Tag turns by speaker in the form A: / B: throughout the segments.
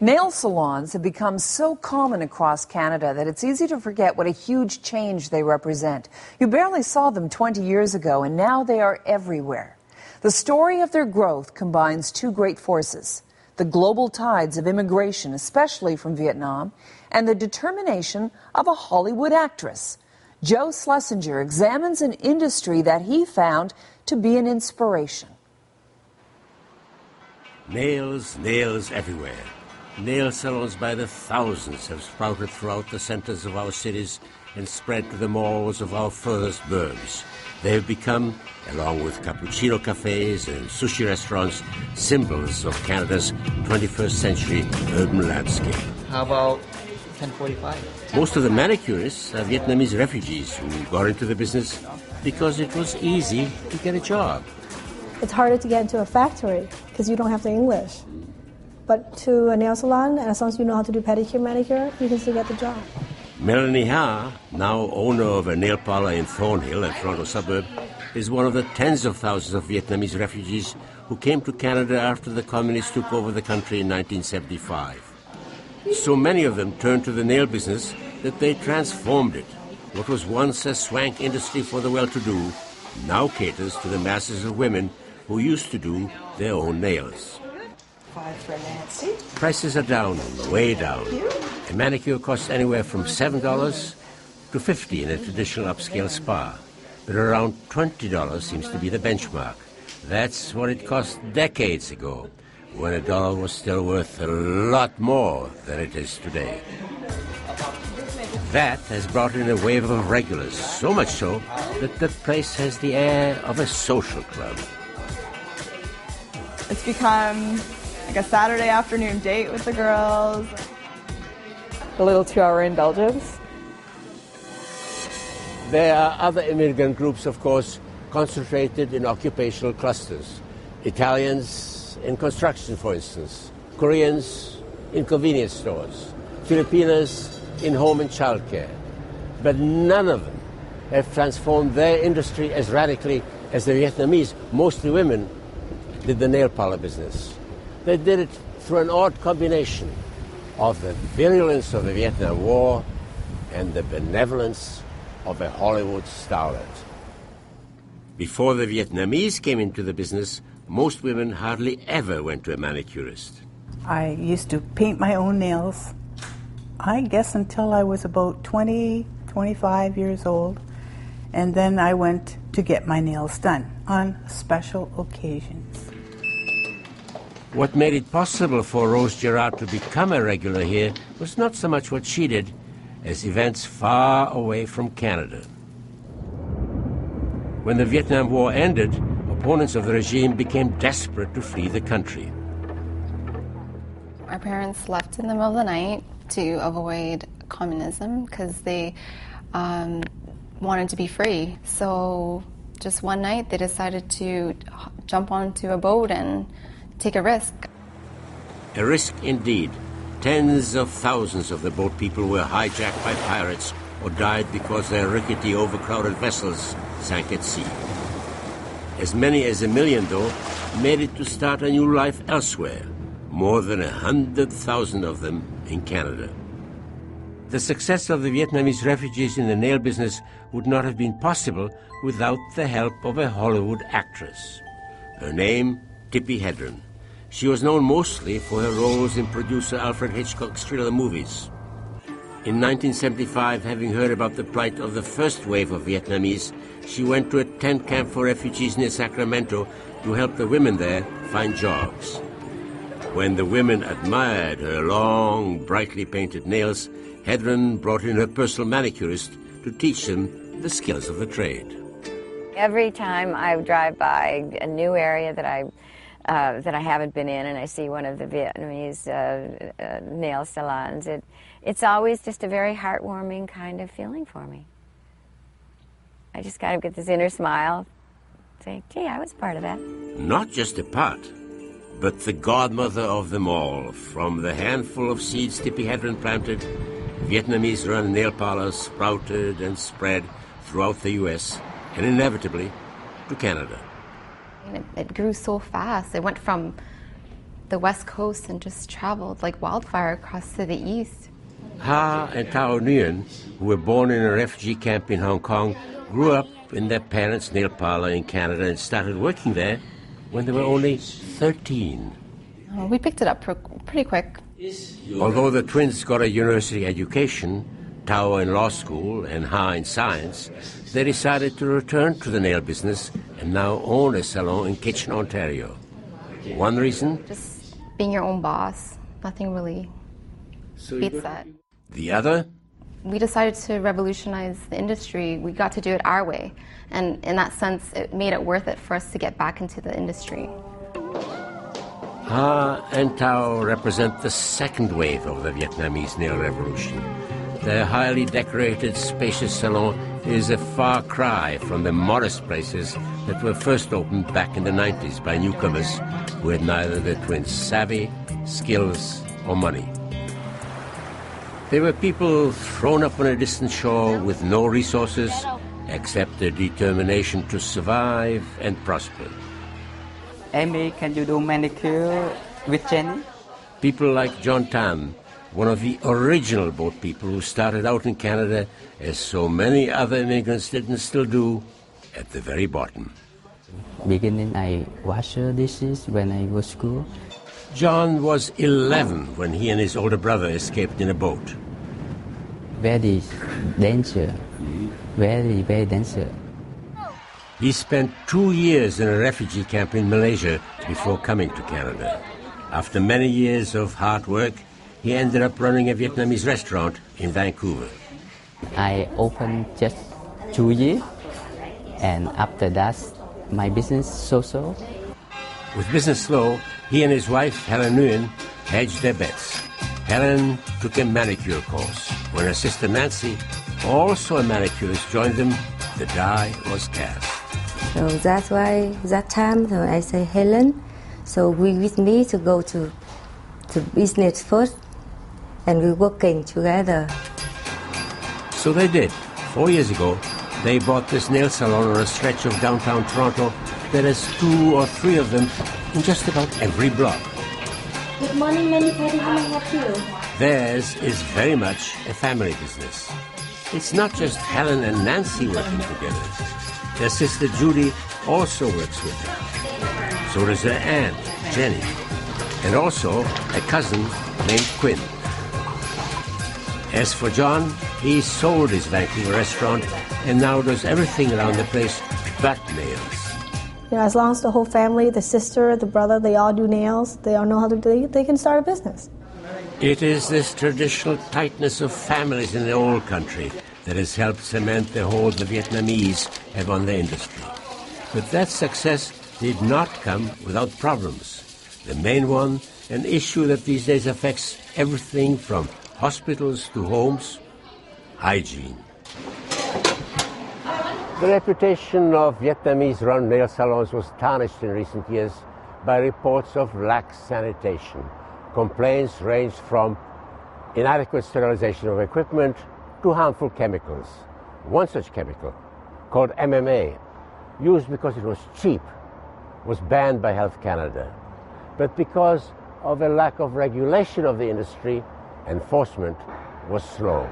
A: Nail salons have become so common across Canada that it's easy to forget what a huge change they represent. You barely saw them 20 years ago, and now they are everywhere. The story of their growth combines two great forces: the global tides of immigration, especially from Vietnam, and the determination of a Hollywood actress. Joe Schlesinger examines an industry that he found to be an inspiration.
B: Nails, nails everywhere. Nail salons by the thousands have sprouted throughout the centers of our cities and spread to the malls of our furthest burbs. They have become, along with cappuccino cafes and sushi restaurants, symbols of Canada's 21st century urban landscape.
C: How about 10:45?
B: Most of the manicurists are Vietnamese refugees who got into the business because it was easy to get a job.
D: It's harder to get into a factory because you don't have the English. But to a nail salon, as long as you know how to do pedicure, manicure, you can still get the job.
B: Melanie Ha, now owner of a nail parlor in Thornhill, a Toronto suburb, is one of the tens of thousands of Vietnamese refugees who came to Canada after the communists took over the country in 1975. So many of them turned to the nail business that they transformed it. What was once a swank industry for the well-to-do now caters to the masses of women who used to do their own nails.
E: 5 for Nancy.
B: Prices are down, way down. A manicure costs anywhere from $7 to $50 in a traditional upscale spa. But around $20 seems to be the benchmark. That's what it cost decades ago, when a dollar was still worth a lot more than it is today. That has brought in a wave of regulars, so much so that the place has the air of a social club.
F: It's become like a Saturday afternoon date with the girls.
G: A little 2-hour indulgence.
B: There are other immigrant groups, of course, concentrated in occupational clusters. Italians in construction, for instance. Koreans in convenience stores. Filipinos in home and childcare. But none of them have transformed their industry as radically as the Vietnamese, mostly women, did the nail parlor business. They did it through an odd combination of the virulence of the Vietnam War and the benevolence of a Hollywood starlet. Before the Vietnamese came into the business, most women hardly ever went to a manicurist.
H: I used to paint my own nails, I guess until I was about 20, 25 years old. And then I went to get my nails done on special occasions.
B: What made it possible for Rose Gerard to become a regular here was not so much what she did as events far away from Canada. When the Vietnam War ended, opponents of the regime became desperate to flee the country.
I: Our parents left in the middle of the night to avoid communism because they wanted to be free. So just one night they decided to jump onto a boat and take a risk.
B: A risk indeed. Tens of thousands of the boat people were hijacked by pirates or died because their rickety, overcrowded vessels sank at sea. As many as 1 million, though, made it to start a new life elsewhere, more than 100,000 of them in Canada. The success of the Vietnamese refugees in the nail business would not have been possible without the help of a Hollywood actress. Her name, Tippi Hedren. She was known mostly for her roles in producer Alfred Hitchcock's thriller movies. In 1975, having heard about the plight of the first wave of Vietnamese, she went to a tent camp for refugees near Sacramento to help the women there find jobs. When the women admired her long, brightly painted nails, Hedren brought in her personal manicurist to teach them the skills of the trade.
J: Every time I drive by a new area that I haven't been in and I see one of the Vietnamese nail salons, it's always just a very heartwarming kind of feeling for me. I just kind of get this inner smile, saying, gee, I was part of that.
B: Not just a part, but the godmother of them all. From the handful of seeds Tippi Hedren planted, Vietnamese-run nail parlors sprouted and spread throughout the U.S. and inevitably to Canada.
I: It grew so fast. It went from the West Coast and just traveled like wildfire across to the east.
B: Ha and Tao Nguyen, who were born in a refugee camp in Hong Kong, grew up in their parents' nail parlor in Canada and started working there when they were only 13.
I: We picked it up pretty quick.
B: Although the twins got a university education, Tao in law school and Ha in science, they decided to return to the nail business and now own a salon in Kitchener, Ontario. One reason?
I: Just being your own boss. Nothing really beats that.
B: The other?
I: We decided to revolutionize the industry. We got to do it our way. And in that sense, it made it worth it for us to get back into the industry.
B: Ha and Tao represent the second wave of the Vietnamese nail revolution. Their highly decorated, spacious salon is a far cry from the modest places that were first opened back in the 90s by newcomers who had neither the twins' savvy, skills, or money. They were people thrown up on a distant shore with no resources except their determination to survive and prosper.
C: Amy, can you do manicure with Jenny?
B: People like John Tan, one of the original boat people who started out in Canada, as so many other immigrants did and still do, at the very bottom.
K: Beginning, I wash dishes when I go to school.
B: John was 11 when he and his older brother escaped in a boat.
K: Very dangerous. Very, very dangerous.
B: He spent 2 years in a refugee camp in Malaysia before coming to Canada. After many years of hard work, he ended up running a Vietnamese restaurant in Vancouver.
K: I opened just 2 years, and after that, my business so-so.
B: With business slow, he and his wife, Helen Nguyen, hedged their bets. Helen took a manicure course. When her sister Nancy, also a manicurist, joined them, the die was cast.
L: So that's why that time so I say, Helen, so we with me to go to business first, and we working together.
B: So they did. 4 years ago, they bought this nail salon on a stretch of downtown Toronto that has 2 or 3 of them in just about every block.
L: Good morning, Manny. How may I help you?
B: Theirs is very much a family business. It's not just Helen and Nancy working together. Their sister Judy also works with them. So does her aunt, Jenny, and also a cousin named Quinn. As for John, he sold his Vancouver restaurant and now does everything around the place but nails.
D: You know, as long as the whole family, the sister, the brother, they all do nails, they all know how to do it, they can start a business.
B: It is this traditional tightness of families in the old country that has helped cement the hold the Vietnamese have on the industry. But that success did not come without problems. The main one, an issue that these days affects everything from hospitals to homes, hygiene. The reputation of Vietnamese-run nail salons was tarnished in recent years by reports of lax sanitation. Complaints ranged from inadequate sterilization of equipment to harmful chemicals. One such chemical, called MMA, used because it was cheap, was banned by Health Canada. But because of a lack of regulation of the industry, enforcement was slow.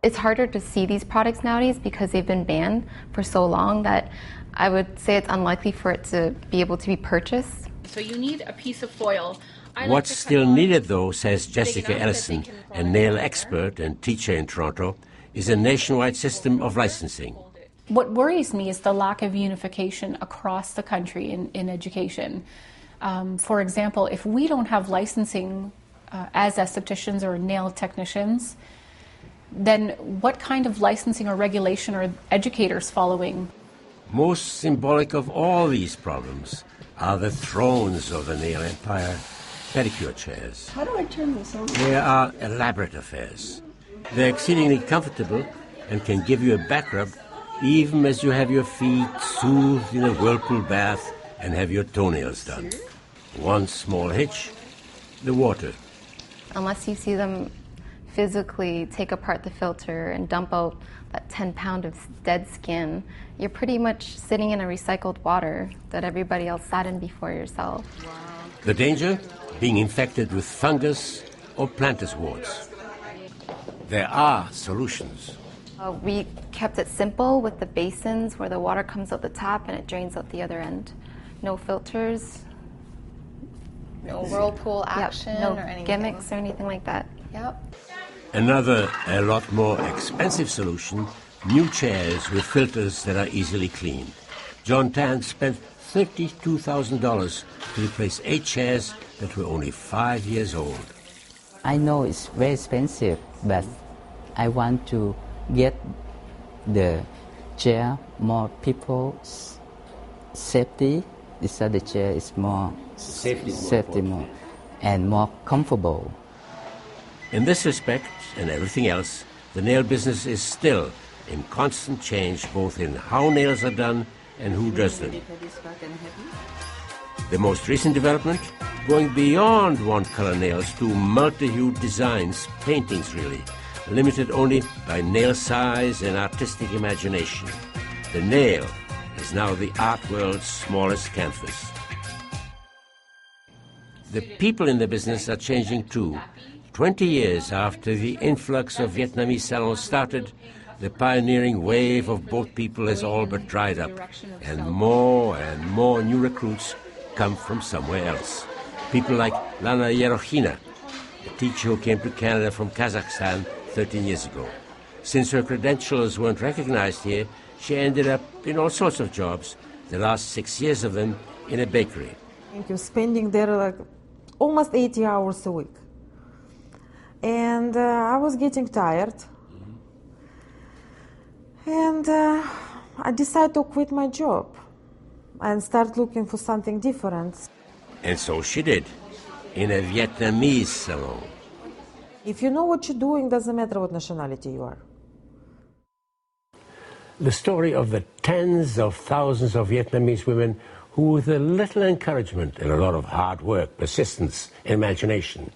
I: It's harder to see these products nowadays because they've been banned for so long that I would say it's unlikely for it to be able to be purchased.
M: So you need a piece of foil.
B: What's still needed, though, says Jessica Ellison, a nail expert and teacher in Toronto, is a nationwide system of licensing.
M: What worries me is the lack of unification across the country in education. For example, if we don't have licensing as estheticians or nail technicians, then what kind of licensing or regulation are educators following?
B: Most symbolic of all these problems are the thrones of the nail empire, pedicure chairs.
E: How do I turn this on?
B: They are elaborate affairs. They're exceedingly comfortable and can give you a back rub even as you have your feet soothed in a whirlpool bath and have your toenails done. One small hitch, the water.
I: Unless you see them physically take apart the filter and dump out that 10 pounds of dead skin, you're pretty much sitting in a recycled water that everybody else sat in before yourself. Wow.
B: The danger? Being infected with fungus or plantar warts. There are solutions.
I: We kept it simple with the basins where the water comes out the top and it drains out the other end. No filters.
E: No whirlpool action
I: no
E: or anything.
I: Gimmicks or anything like that.
E: Yep.
B: Another, a lot more expensive solution, new chairs with filters that are easily cleaned. John Tan spent $32,000 to replace 8 chairs that were only 5 years old.
K: I know it's very expensive, but I want to get the chair more people's safety. So the chair is more safety more and more comfortable.
B: In this respect and everything else, the nail business is still in constant change, both in how nails are done and who does them. The most recent development, going beyond one-color nails to multi-hued designs, paintings really, limited only by nail size and artistic imagination. The nail is now the art world's smallest canvas. The people in the business are changing too. 20 years after the influx of Vietnamese salons started, the pioneering wave of boat people has all but dried up, and more new recruits come from somewhere else. People like Lana Yerochina, a teacher who came to Canada from Kazakhstan 13 years ago. Since her credentials weren't recognized here, she ended up in all sorts of jobs, the last 6 years of them in a bakery.
N: You're spending there like almost 80 hours a week. And I was getting tired. And I decided to quit my job and start looking for something different.
B: And so she did, in a Vietnamese salon.
N: If you know what you're doing, doesn't matter what nationality you are.
B: The story of the tens of thousands of Vietnamese women who, with a little encouragement and a lot of hard work, persistence, imagination,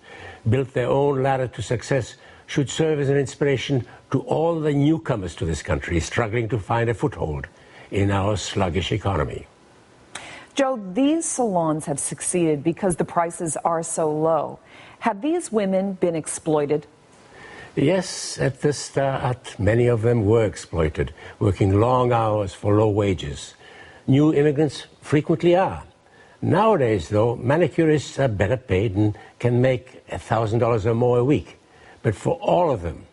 B: built their own ladder to success, should serve as an inspiration to all the newcomers to this country struggling to find a foothold in our sluggish economy.
A: Joe, these salons have succeeded because the prices are so low. Have these women been exploited?
B: Yes, at the start, many of them were exploited, working long hours for low wages. New immigrants frequently are. Nowadays, though, manicurists are better paid and can make $1,000 or more a week. But for all of them,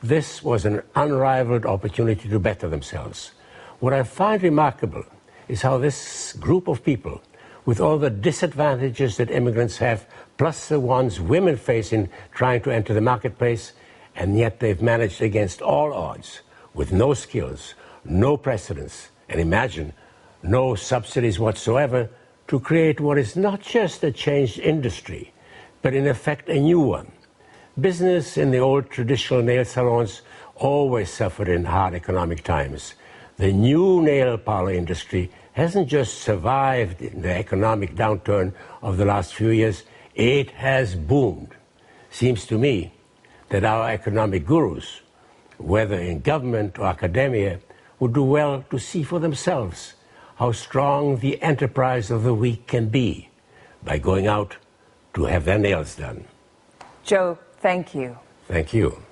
B: this was an unrivaled opportunity to better themselves. What I find remarkable is how this group of people, with all the disadvantages that immigrants have, plus the ones women face in trying to enter the marketplace, and yet they've managed against all odds, with no skills, no precedence, and imagine, no subsidies whatsoever, to create what is not just a changed industry, but in effect a new one. Business in the old traditional nail salons always suffered in hard economic times. The new nail parlor industry hasn't just survived in the economic downturn of the last few years, it has boomed. Seems to me that our economic gurus, whether in government or academia, would do well to see for themselves how strong the enterprise of the weak can be by going out to have their nails done.
A: Joe, thank you.
B: Thank you.